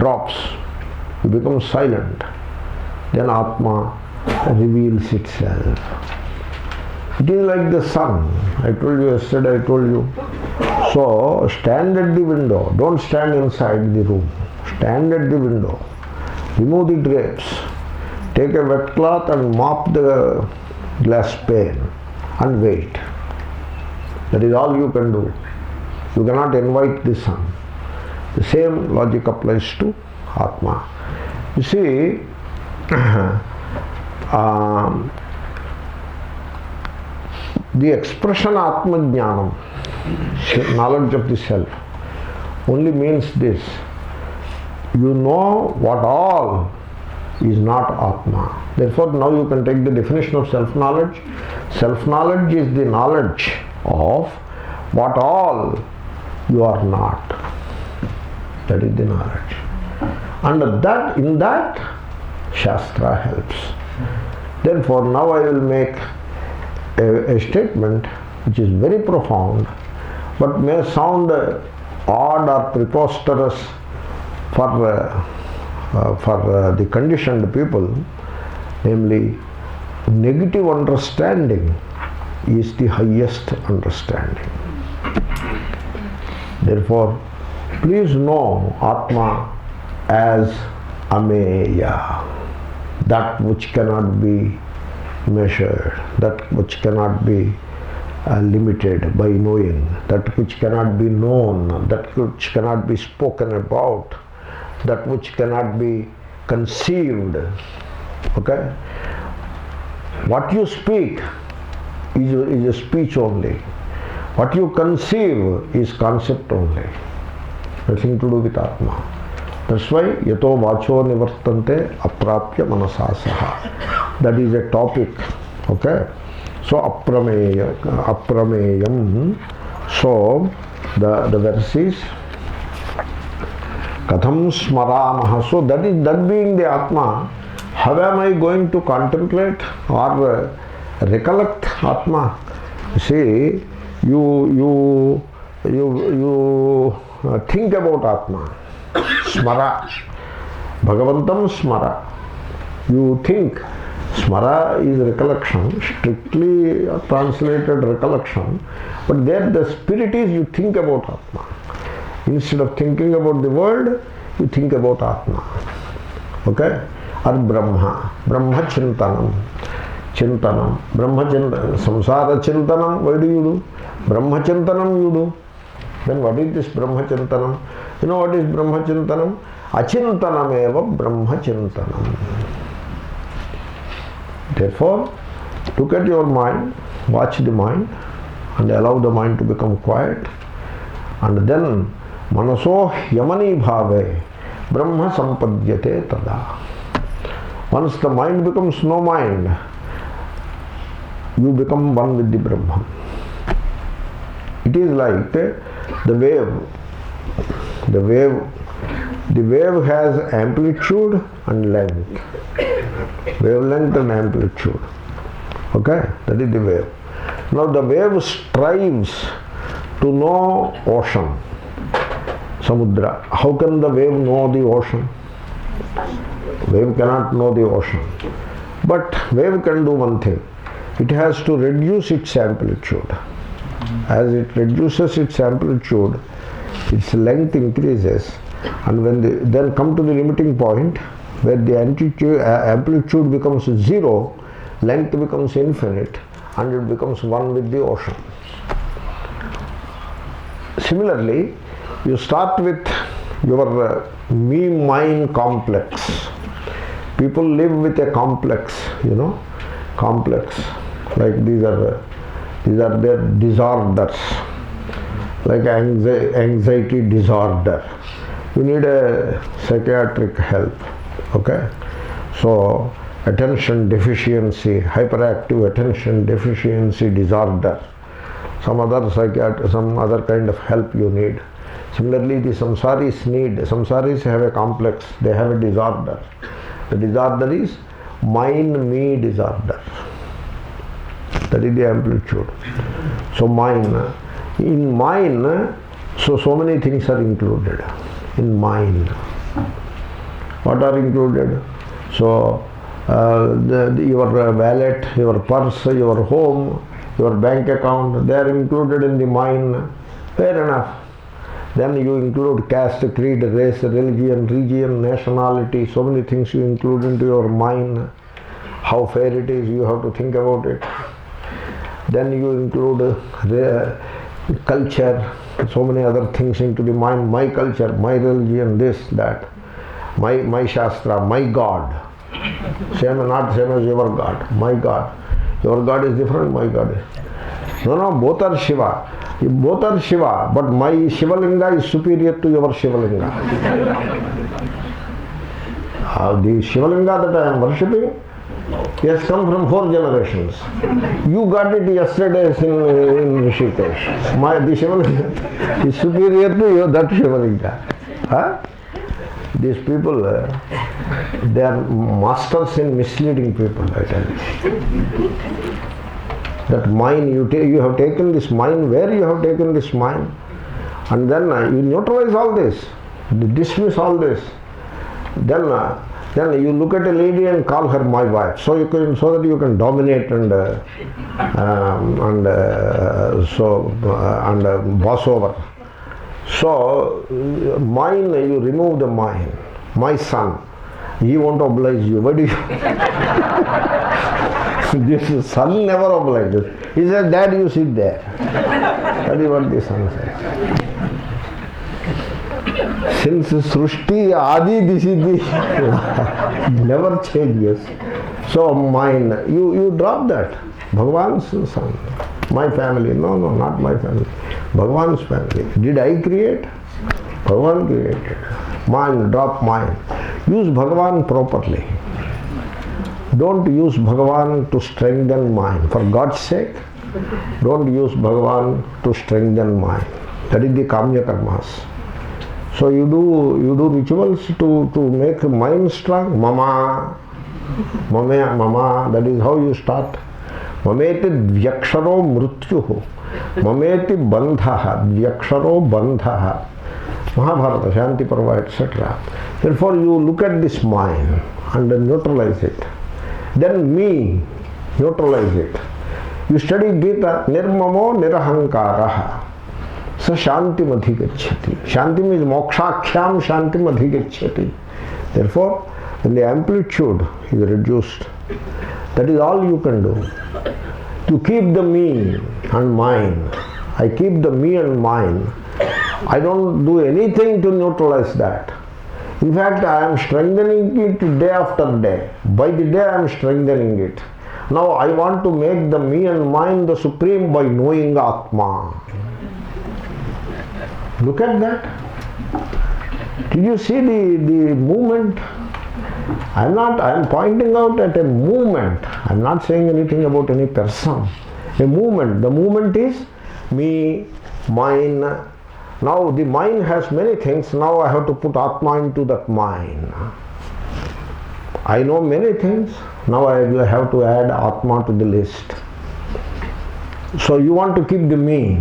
drops, you become silent, then Atma reveals itself. It is like the sun. I told you yesterday, I told you. So stand at the window. Don't stand inside the room. Stand at the window. Remove the drapes. Take a wet cloth and mop the glass pane and wait. That is all you can do. You cannot invite the sun. The same logic applies to Atma. You see, the expression Atma Jnanam, knowledge of the self, only means this: you know what all is not Atma. Therefore, now you can take the definition of self-knowledge. Self-knowledge is the knowledge of what all you are not. That is the knowledge. And that, in that, Shastra helps. Therefore, now I will make a statement which is very profound, but may sound odd or preposterous for the conditioned people, namely, negative understanding is the highest understanding. Therefore, please know Atma as Ameya, that which cannot be measured, that which cannot be limited by knowing, that which cannot be known, that which cannot be spoken about, that which cannot be conceived. Okay? What you speak is a speech only. What you conceive is concept only. Nothing to do with Atma. That's why yato vacho nivartante aprapya manasasaha. That is a topic. Okay? So aprameyam. So the verse is Katham smaramaha. So that being the Atma, how am I going to contemplate or recollect Atma? See, you think about Atma. Smara. Bhagavantam smara. You think. Smara is recollection, strictly translated recollection. But there the spirit is you think about Atma. Instead of thinking about the world, you think about Atma. Okay? Or Brahma. Brahma Chintanam. Chintanam. Brahma Chintanam. Samsara Chintanam. Why do you do? Brahma Chintanam you do. Then what is this Brahma Chintanam? You know what is Brahma Chintanam? Achintanam eva Brahma Chintanam. Therefore, look at your mind, watch the mind, and allow the mind to become quiet. And then, manaso yamani bhave Brahma sampadyate tada. Once the mind becomes no mind, you become one with the Brahman. It is like the wave. The wave has amplitude and length. Wavelength and amplitude. Okay? That is the wave. Now the wave strives to know ocean. Samudra. How can the wave know the ocean? Wave cannot know the ocean. But wave can do one thing. It has to reduce its amplitude. As it reduces its amplitude, its length increases, and when then come to the limiting point where the amplitude becomes zero, length becomes infinite, and it becomes one with the ocean. Similarly, you start with your me-mine complex. People live with a complex, complex. Like these are their disorders, like anxiety disorder. You need a psychiatric help. Okay? So, attention deficiency, hyperactive attention deficiency disorder. Some other kind of help you need. Similarly, the samsaris have a complex, they have a disorder. The disorder is mind-me disorder. That is the amplitude. So mind. In mind, so many things are included. In mind. What are included? So, your wallet, your purse, your home, your bank account, they are included in the mind. Fair enough. Then you include caste, creed, race, religion, region, nationality, so many things you include into your mind. How fair it is, you have to think about it. Then you include culture, so many other things into the mind. My culture, my religion, this, that. My Shastra, my God. Not same as your God. My God. Your God is different, my God is. No, both are Shiva. Both are Shiva, but my Shivalinga is superior to your Shivalinga. The Shivalinga that I am worshipping has come from 4 generations. You got it yesterday in Rishikesh. The Shivalinga is superior to you, that Shivalinga. Huh? These people, they are masters in misleading people, I tell you. That mind, you have taken this mind, where you have taken this mind, and then you neutralize all this, dismiss all this. Then you look at a lady and call her my wife, so that you can dominate and boss over. So, mind, you remove the mind. My son, he won't oblige you. What do you? This son never obliges. He says, Dad, you sit there. That is what the son says. Since Srushti Adi, this is the never changes. So, mind, you drop that. Bhagavan's son. My family. No, not my family. Bhagavan's family. Did I create? Bhagavan created. Mind, drop mind. Use Bhagavan properly. Don't use Bhagavan to strengthen mind. For God's sake, don't use Bhagavan to strengthen mind. That is the Kamya Karmas. So you do rituals to make mind strong. Mama, that is how you start. Mameti dvyaksharo mrutyuhu. Mameti bandhaha. Dvyaksharo bandhaha. Mahabharata, Shanti Parva, etc. Therefore, you look at this mind and neutralize it. Then me, neutralize it. You study Gita, nirmamo nirahankaraha. So Shanti madhigacchati. Shanti means mokshakhyam Shanti madhigacchati. Therefore, when the amplitude is reduced, that is all you can do. To keep the me and mine. I keep the me and mine. I don't do anything to neutralize that. In fact, I am strengthening it day after day. By the day I am strengthening it. Now I want to make the me and mine the supreme by knowing Atma. Look at that. Did you see the movement? I am pointing out at a movement. I am not saying anything about any person. A movement. The movement is me, mine. Now the mind has many things. Now I have to put Atma into that mind. I know many things. Now I will have to add Atma to the list. So you want to keep the me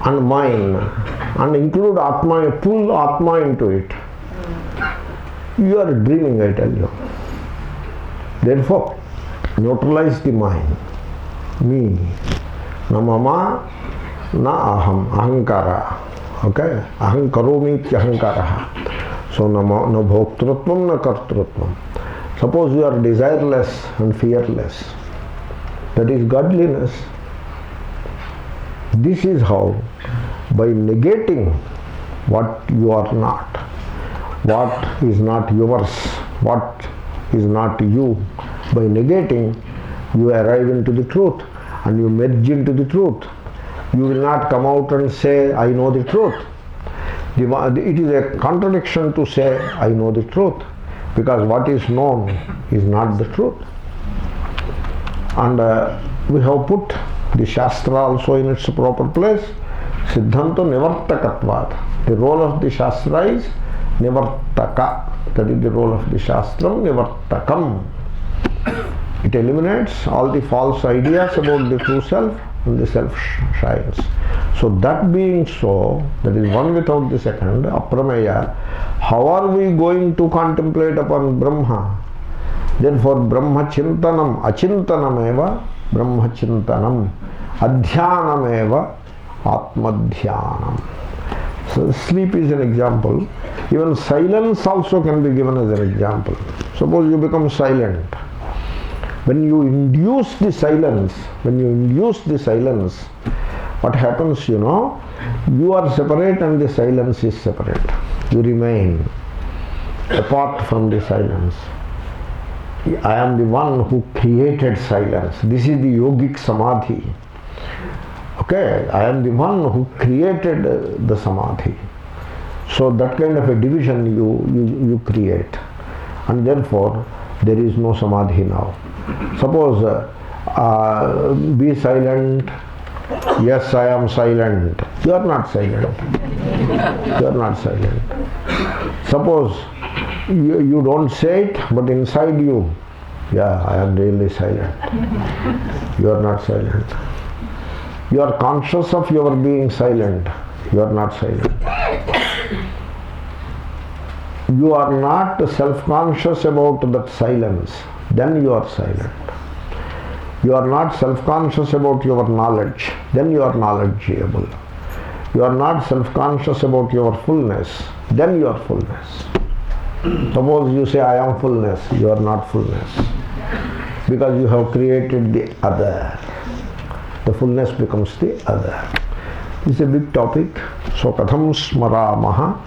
and mind and include Atma, pull Atma into it. You are dreaming, I tell you. Therefore, neutralize the mind. Me. Na mama, na aham, ahankara. Okay? Aham karomi ahankara. So, na bhoktrutvam, na kartrutvam. Suppose you are desireless and fearless. That is godliness. This is how, by negating what you are not, what is not yours, what is not you, by negating, you arrive into the truth and you merge into the truth. You will not come out and say, I know the truth. It is a contradiction to say, I know the truth, because what is known is not the truth. And we have put the Shastra also in its proper place. Siddhanto nivartakatvat. The role of the Shastra is nivartaka. That is the role of the Shastram, nivartakam. It eliminates all the false ideas about the true self and the self shines. So that being so, that is one without the second, aprameya, how are we going to contemplate upon Brahma? Therefore, Brahma chintanam, achintanam eva Brahma chintanam, adhyanam eva atmadhyanam. So sleep is an example. Even silence also can be given as an example. Suppose you become silent. When you induce the silence, what happens, you know, you are separate and the silence is separate. You remain apart from the silence. I am the one who created silence. This is the yogic samadhi. Okay, I am the one who created the samadhi. So that kind of a division you create, and therefore there is no samadhi now. Suppose be silent. Yes, I am silent. You are not silent. You are not silent. Suppose you don't say it, but inside you, yeah, I am really silent. You are not silent. You are conscious of your being silent. You are not silent. You are not self-conscious about that silence. Then you are silent. You are not self-conscious about your knowledge. Then you are knowledgeable. You are not self-conscious about your fullness. Then you are fullness. Suppose you say, I am fullness. You are not fullness. Because you have created the other. The fullness becomes the other. This is a big topic. So, katham smaramaha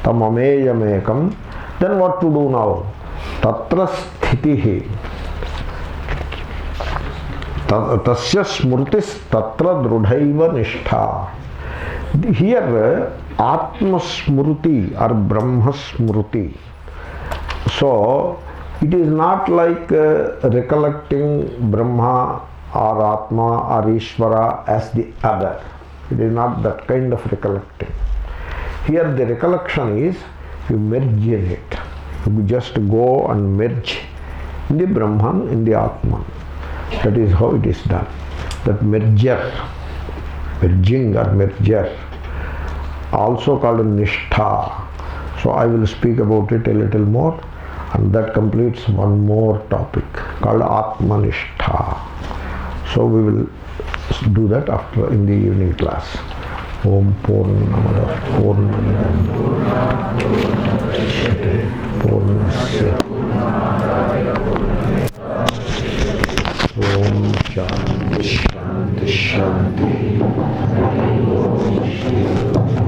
tamameyamekam. Then what to do now? Tatra sthitihi. Tasya smurtis tatra drudhaiva nishtha. Here, Atma Smruti or Brahma Smruti. So, it is not like recollecting Brahma or Atma or Ishvara as the other. It is not that kind of recollecting. Here the recollection is you merge in it. You just go and merge in the Brahman, in the Atman. That is how it is done. That merger, merging or merger, also called Nishtha. So I will speak about it a little more, and that completes one more topic called Atmanishtha. So we will do that after in the evening class. Om Purnamada